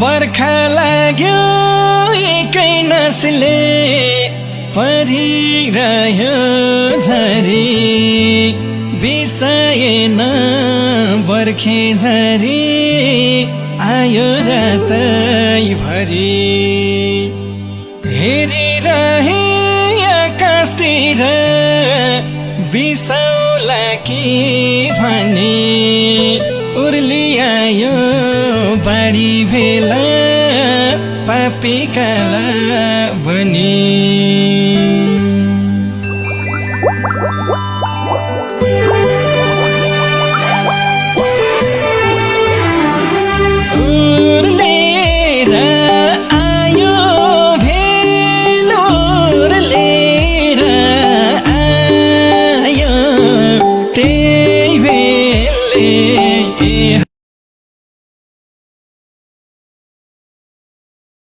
बर्खा लाग्यो एकै नसले परिरह्यो झरी बिसाएन बर्खे झरी आयो रातैभरि हेरिरहे आकाशतिर बिसाउला कि भने उर्लिआयो बाढी भेला पापी काला बनी